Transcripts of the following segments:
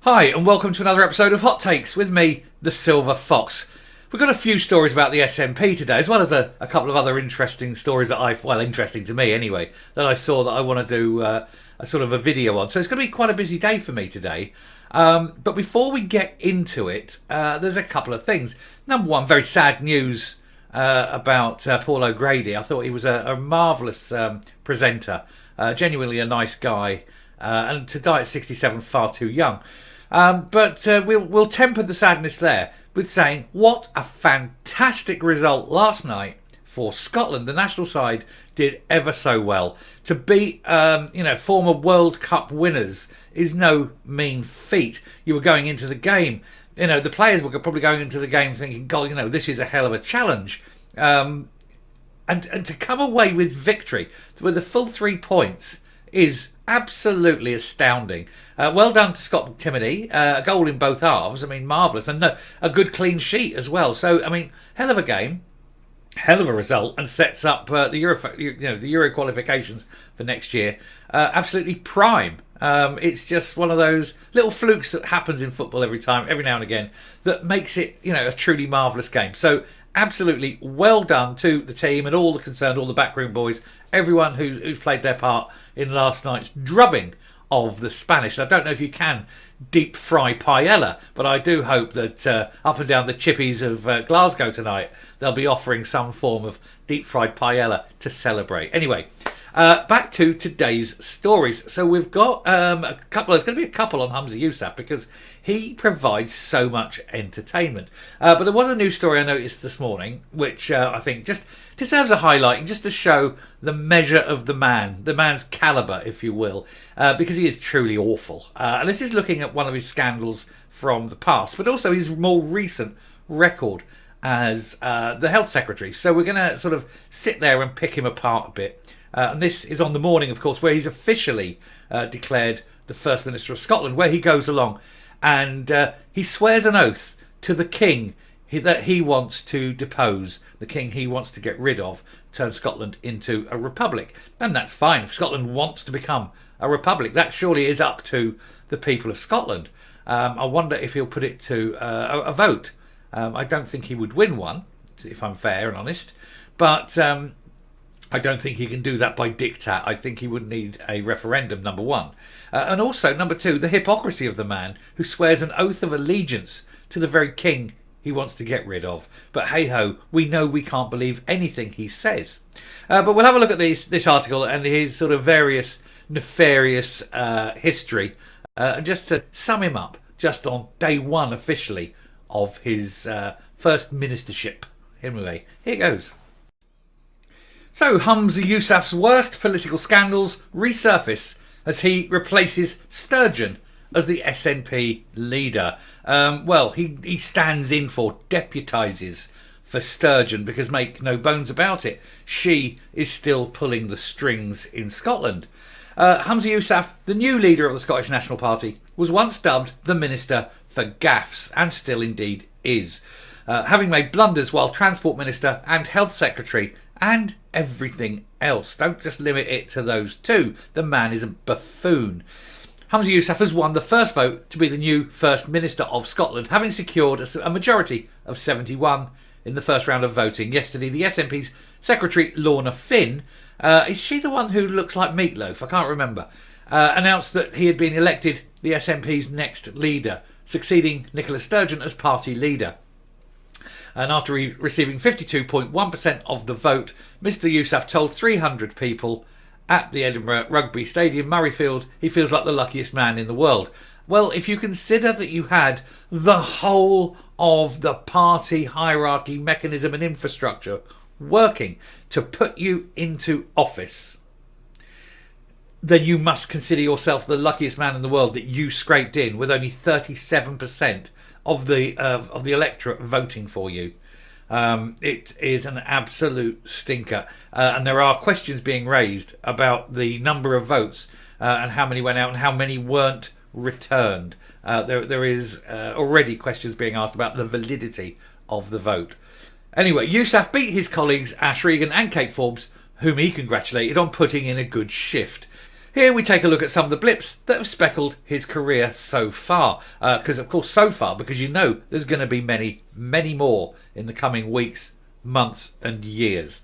Hi, and welcome to another episode of Hot Takes with me, the Silver Fox. We've got a few stories about the SNP today, as well as a couple of other interesting stories interesting to me anyway, that I saw that I want to do a sort of a video on. So it's going to be quite a busy day for me today. But before we get into it, there's a couple of things. Number one, very sad news about Paul O'Grady. I thought he was a marvellous presenter, genuinely a nice guy, and to die at 67, far too young. But we'll temper the sadness there with saying what a fantastic result last night for Scotland. The national side did ever so well. To beat former World Cup winners is no mean feat. You were going into the game, the players were probably going into the game thinking, God, this is a hell of a challenge. And to come away with victory with the full 3 points is absolutely astounding. Well done to Scott McTimoney. A goal in both halves. Marvellous. And a good clean sheet as well. So, hell of a game. Hell of a result. And sets up the Euro qualifications for next year. Absolutely prime. It's just one of those little flukes that happens in football every now and again, that makes it, a truly marvellous game. So, absolutely well done to the team and all the concerned, all the backroom boys, everyone who's played their part in last night's drubbing of the Spanish. And I don't know if you can deep fry paella, but I do hope that up and down the chippies of Glasgow tonight, they'll be offering some form of deep fried paella to celebrate. Anyway, back to today's stories. So we've got a couple. There's going to be a couple on Humza Yousaf because he provides so much entertainment. But there was a news story I noticed this morning, which I think just deserves a highlighting, just to show the measure of the man's calibre, if you will, because he is truly awful. And this is looking at one of his scandals from the past, but also his more recent record as the health secretary. So we're going to sort of sit there and pick him apart a bit. And this is on the morning, of course, where he's officially declared the First Minister of Scotland, where he goes along and he swears an oath to the King that he wants to depose, the King he wants to get rid of, turn Scotland into a republic. And that's fine. If Scotland wants to become a republic, that surely is up to the people of Scotland. I wonder if he'll put it to a vote. I don't think he would win one, if I'm fair and honest. But I don't think he can do that by diktat. I think he would need a referendum, number one. And also, number two, the hypocrisy of the man who swears an oath of allegiance to the very king he wants to get rid of. But hey-ho, we know we can't believe anything he says. But we'll have a look at this article and his sort of various nefarious history, just to sum him up, just on day one officially of his first ministership. Anyway, here goes. So, Humza Yousaf's worst political scandals resurface as he replaces Sturgeon as the SNP leader. He stands in for, deputises for Sturgeon, because make no bones about it, she is still pulling the strings in Scotland. Humza Yousaf, the new leader of the Scottish National Party, was once dubbed the Minister for Gaffs, and still indeed is. Having made blunders while Transport Minister and Health Secretary, and everything else. Don't just limit it to those two. The man is a buffoon. Humza Yousaf has won the first vote to be the new First Minister of Scotland, having secured a majority of 71 in the first round of voting. Yesterday, the SNP's Secretary Lorna Finn, is she the one who looks like Meatloaf? I can't remember. Announced that he had been elected the SNP's next leader, succeeding Nicola Sturgeon as party leader. And after receiving 52.1% of the vote, Mr Yousaf told 300 people at the Edinburgh Rugby Stadium, Murrayfield, he feels like the luckiest man in the world. Well, if you consider that you had the whole of the party hierarchy, mechanism and infrastructure working to put you into office, then you must consider yourself the luckiest man in the world that you scraped in with only 37% of the electorate voting for you. It is an absolute stinker, and there are questions being raised about the number of votes and how many went out and how many weren't returned. There is already questions being asked about the validity of the vote. Anyway, Yousaf beat his colleagues Ash Regan and Kate Forbes, whom he congratulated on putting in a good shift. Here we take a look at some of the blips that have speckled his career so far. Because, of course, so far, because you know there's going to be many, many more in the coming weeks, months and years.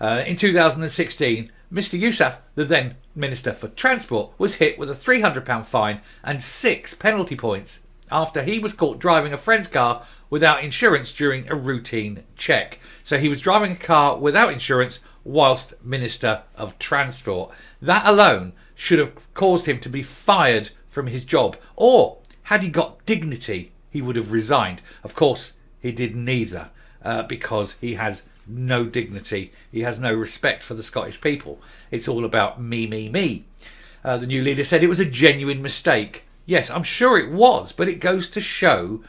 In 2016, Mr Yousaf, the then Minister for Transport, was hit with a £300 fine and 6 penalty points after he was caught driving a friend's car without insurance during a routine check. So he was driving a car without insurance whilst Minister of Transport. That alone should have caused him to be fired from his job. Or, had he got dignity, he would have resigned. Of course, he did neither, because he has no dignity. He has no respect for the Scottish people. It's all about me, me, me. The new leader said it was a genuine mistake. Yes, I'm sure it was, but it goes to show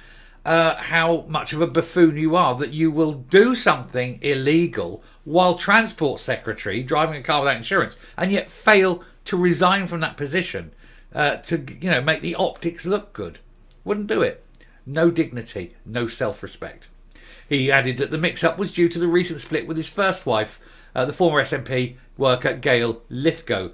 how much of a buffoon you are, that you will do something illegal while Transport Secretary, driving a car without insurance, and yet fail to resign from that position to make the optics look good. Wouldn't do it. No dignity, no self-respect. He added that the mix-up was due to the recent split with his first wife, the former SNP worker Gail Lithgow.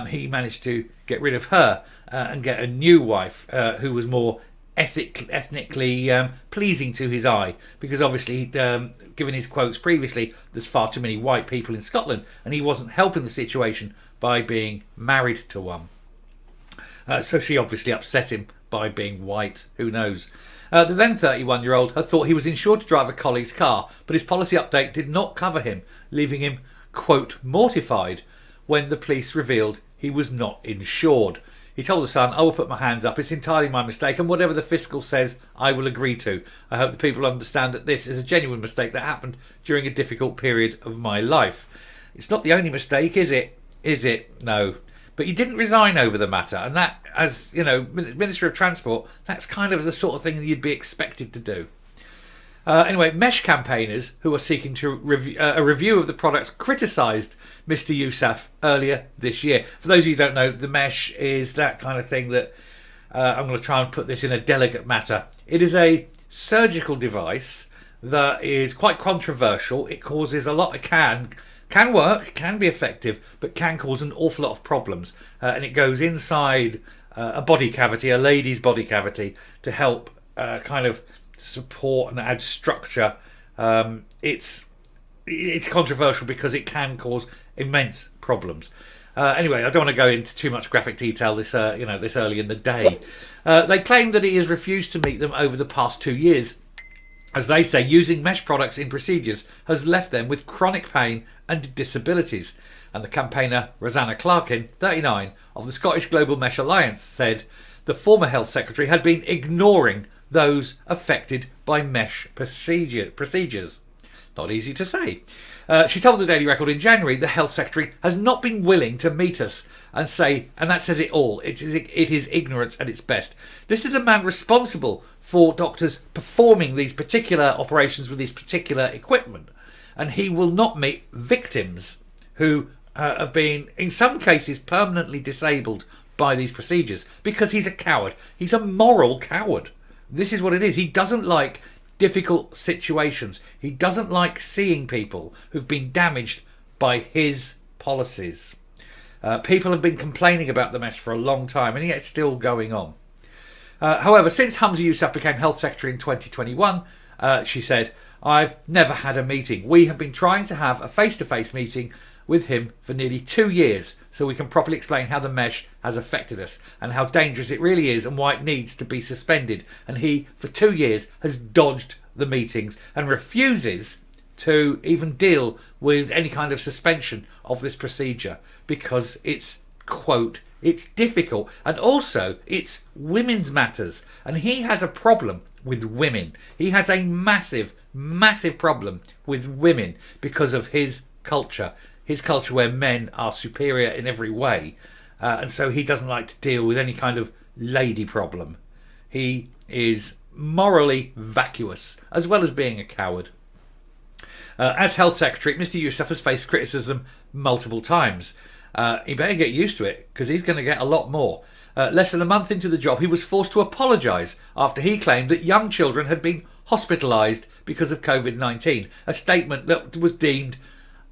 He managed to get rid of her and get a new wife who was more ethnically pleasing to his eye, because obviously, given his quotes previously, there's far too many white people in Scotland, and he wasn't helping the situation by being married to one. So she obviously upset him by being white. Who knows? The then 31-year-old had thought he was insured to drive a colleague's car, but his policy update did not cover him, leaving him, quote, mortified when the police revealed he was not insured. He told the Sun, I will put my hands up. It's entirely my mistake, and whatever the fiscal says, I will agree to. I hope the people understand that this is a genuine mistake that happened during a difficult period of my life. It's not the only mistake, is it? Is it? No. But he didn't resign over the matter, and that, as you know, Minister of Transport, that's kind of the sort of thing that you'd be expected to do. Anyway, mesh campaigners who are seeking to a review of the products criticised Mr Yousaf earlier this year. For those of you who don't know, the mesh is that kind of thing that I'm going to try and put this in a delicate matter. It is a surgical device that is quite controversial. It causes a lot of can work, can be effective, but can cause an awful lot of problems. And it goes inside a body cavity, a lady's body cavity, to help kind of support and add structure. It's controversial because it can cause immense problems. Anyway, I don't want to go into too much graphic detail this early in the day. They claim that he has refused to meet them over the past 2 years. As they say, using mesh products in procedures has left them with chronic pain and disabilities. And the campaigner Rosanna Clarkin, 39, of the Scottish Global Mesh Alliance, said the former Health Secretary had been ignoring those affected by mesh procedures. Not easy to say. She told the Daily Record in January the Health Secretary has not been willing to meet us and that says it all. It is ignorance at its best. This is the man responsible for doctors performing these particular operations with this particular equipment, and he will not meet victims who have been, in some cases, permanently disabled by these procedures, because he's a coward. He's a moral coward. This is what it is. He doesn't like difficult situations. He doesn't like seeing people who've been damaged by his policies. People have been complaining about the mesh for a long time, and yet it's still going on. However, since Humza Yousaf became Health Secretary in 2021, she said, I've never had a meeting. We have been trying to have a face-to-face meeting with him for nearly 2 years so we can properly explain how the mesh has affected us and how dangerous it really is and why it needs to be suspended. And he, for 2 years, has dodged the meetings and refuses to even deal with any kind of suspension of this procedure because it's, quote, it's difficult, and also it's women's matters, and he has a problem with women. He has a massive problem with women because of his culture where men are superior in every way, and so he doesn't like to deal with any kind of lady problem. He is morally vacuous as well as being a coward. As Health Secretary, Mr Yousaf has faced criticism multiple times. He better get used to it, because he's going to get a lot more. Less than a month into the job, he was forced to apologise after he claimed that young children had been hospitalised because of COVID-19, a statement that was deemed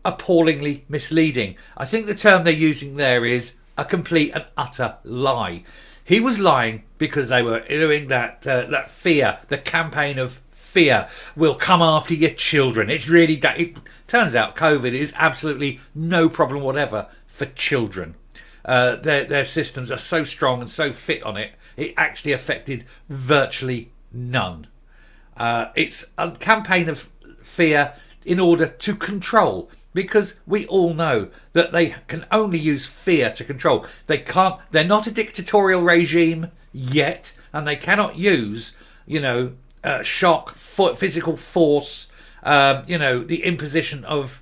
appallingly misleading. I think the term they're using there is a complete and utter lie. He was lying because they were doing that fear, the campaign of fear. We'll come after your children. It's really it turns out COVID is absolutely no problem whatever for children. Their systems are so strong and so fit on it. It actually affected virtually none. It's a campaign of fear in order to control, because we all know that they can only use fear to control. They're not a dictatorial regime yet, and they cannot use, shock, physical force, the imposition of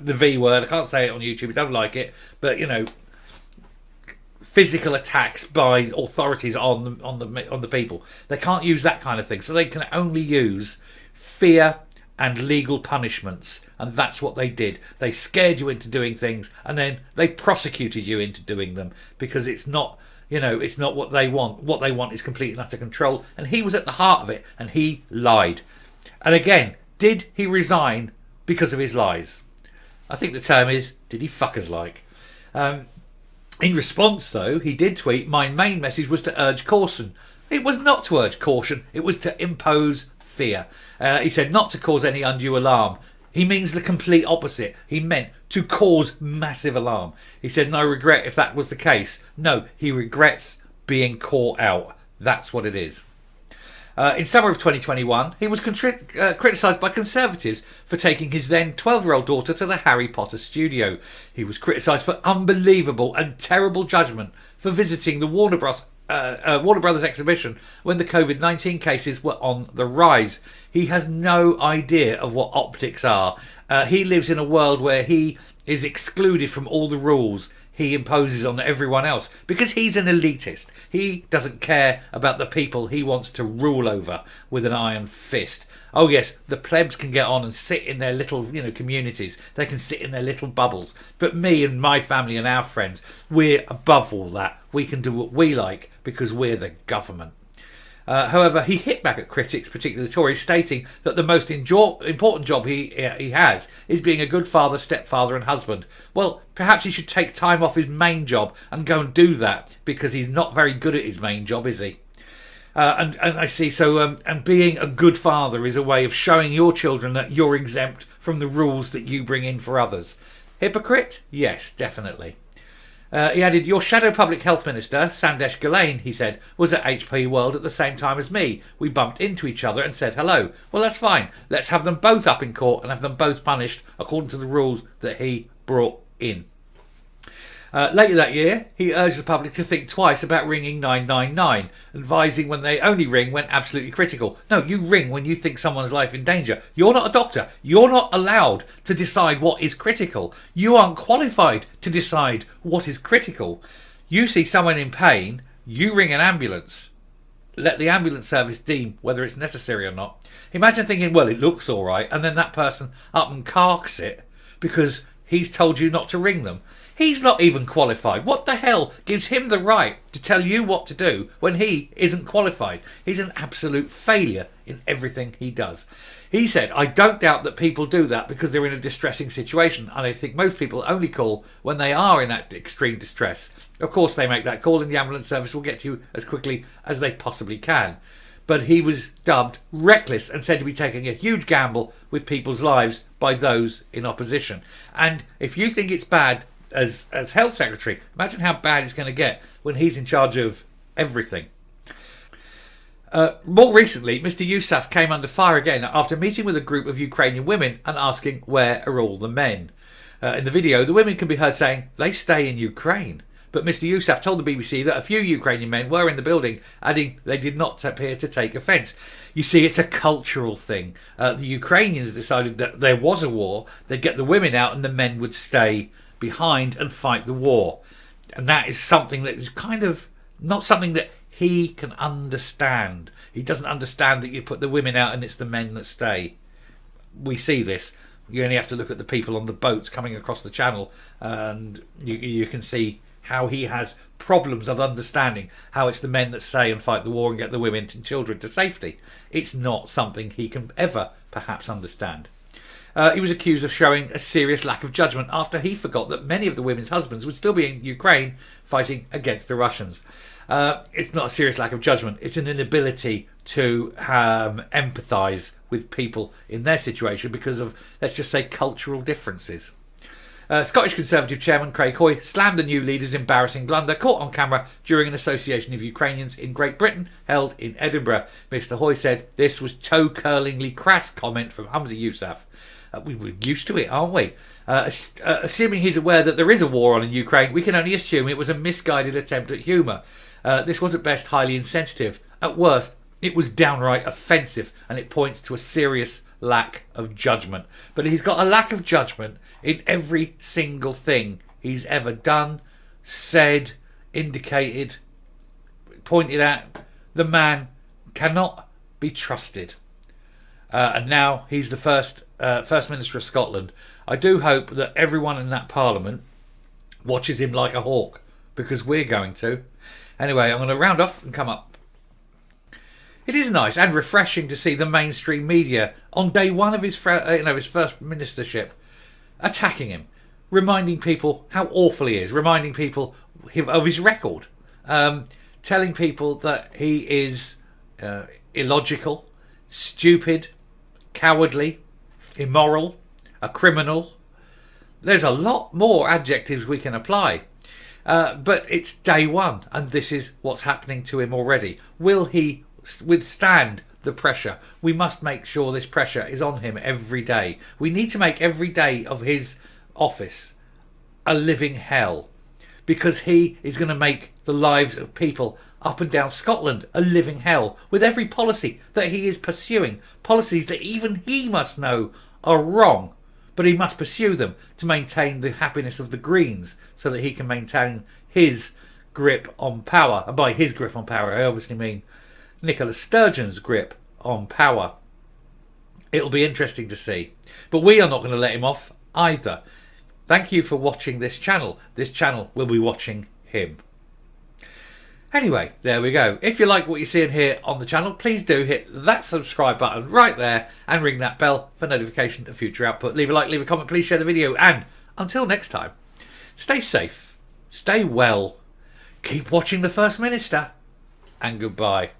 the V word. I can't say it on YouTube, I don't like it, but physical attacks by authorities on the people. They can't use that kind of thing, so they can only use fear and legal punishments, and that's what they did. They scared you into doing things, and then they prosecuted you into doing them, because it's not what they want. What they want is complete and utter control, and he was at the heart of it, and he lied. And again, did he resign because of his lies? I think the term is, did he fuck us like? In response, though, he did tweet, "My main message was to urge caution." It was not to urge caution, it was to impose fear. He said not to cause any undue alarm. He means the complete opposite. He meant to cause massive alarm. He said, "No regret if that was the case." No, he regrets being caught out. That's what it is. In summer of 2021, he was criticised by Conservatives for taking his then 12-year-old daughter to the Harry Potter studio. He was criticised for unbelievable and terrible judgment for visiting the Warner Brothers exhibition when the COVID-19 cases were on the rise. He has no idea of what optics are. He lives in a world where he is excluded from all the rules he imposes on everyone else, because he's an elitist. He doesn't care about the people he wants to rule over with an iron fist. Oh yes, the plebs can get on and sit in their little, communities. They can sit in their little bubbles. But me and my family and our friends, we're above all that. We can do what we like because we're the government. However, he hit back at critics, particularly the Tories, stating that the most important job he has is being a good father, stepfather and husband. Well, perhaps he should take time off his main job and go and do that, because he's not very good at his main job, is he? And I see, and being a good father is a way of showing your children that you're exempt from the rules that you bring in for others. Hypocrite? Yes, definitely. He added, "Your shadow public health minister, Sandesh Gulane," he said, "was at HP World at the same time as me. We bumped into each other and said hello. Well, that's fine. Let's have them both up in court and have them both punished according to the rules that he brought in." Later that year, he urged the public to think twice about ringing 999, advising when they only ring when absolutely critical. No, you ring when you think someone's life in danger. You're not a doctor. You're not allowed to decide what is critical. You aren't qualified to decide what is critical. You see someone in pain, you ring an ambulance. Let the ambulance service deem whether it's necessary or not. Imagine thinking, well, it looks all right, and then that person up and carks it because he's told you not to ring them. He's not even qualified. What the hell gives him the right to tell you what to do when he isn't qualified? He's an absolute failure in everything he does. He said, "I don't doubt that people do that because they're in a distressing situation, and I think most people only call when they are in that extreme distress. Of course they make that call and the ambulance service will get to you as quickly as they possibly can." But he was dubbed reckless and said to be taking a huge gamble with people's lives by those in opposition. And if you think it's bad as health secretary, imagine how bad it's going to get when he's in charge of everything. More recently, Mr. Yousaf came under fire again after meeting with a group of Ukrainian women and asking, "Where are all the men?" In the video, the women can be heard saying they stay in Ukraine. But Mr. Yousaf told the BBC that a few Ukrainian men were in the building, adding they did not appear to take offence. You see, it's a cultural thing. The Ukrainians decided that there was a war, they'd get the women out and the men would stay behind and fight the war. And that is something that is kind of not something that he can understand. He doesn't understand that you put the women out and it's the men that stay. We see this. You only have to look at the people on the boats coming across the channel and you can see how he has problems of understanding how it's the men that stay and fight the war and get the women and children to safety. It's not something he can ever perhaps understand. He was accused of showing a serious lack of judgment after he forgot that many of the women's husbands would still be in Ukraine fighting against the Russians. It's not a serious lack of judgment. It's an inability to empathise with people in their situation because of, let's just say, cultural differences. Scottish Conservative Chairman Craig Hoy slammed the new leader's embarrassing blunder caught on camera during an association of Ukrainians in Great Britain held in Edinburgh. Mr Hoy said this was toe-curlingly crass comment from Humza Yousaf. We're used to it, aren't we? Assuming he's aware that there is a war on in Ukraine, we can only assume it was a misguided attempt at humour. This was at best highly insensitive. At worst, it was downright offensive, and it points to a serious lack of judgment. But he's got a lack of judgment in every single thing he's ever done, said, indicated, pointed at. The man cannot be trusted. And now he's the First Minister of Scotland. I do hope that everyone in that Parliament watches him like a hawk, because we're going to. Anyway, I'm going to round off and come up. It is nice and refreshing to see the mainstream media on day one of his first ministership attacking him, reminding people how awful he is, reminding people of his record, telling people that he is illogical, stupid, cowardly, immoral, a criminal. There's a lot more adjectives we can apply. But it's day one, and this is what's happening to him already. Will he withstand the pressure? We must make sure this pressure is on him every day. We need to make every day of his office a living hell, because he is going to make the lives of people up and down Scotland a living hell with every policy that he is pursuing. Policies that even he must know are wrong, but he must pursue them to maintain the happiness of the Greens so that he can maintain his grip on power. And by his grip on power, I obviously mean Nicola Sturgeon's grip on power. It'll be interesting to see. But we are not going to let him off either. Thank you for watching this channel. This channel will be watching him. Anyway, there we go. If you like what you see and hear on the channel, please do hit that subscribe button right there and ring that bell for notification of future output. Leave a like, leave a comment, please share the video, and until next time, stay safe, stay well, keep watching the First Minister, and goodbye.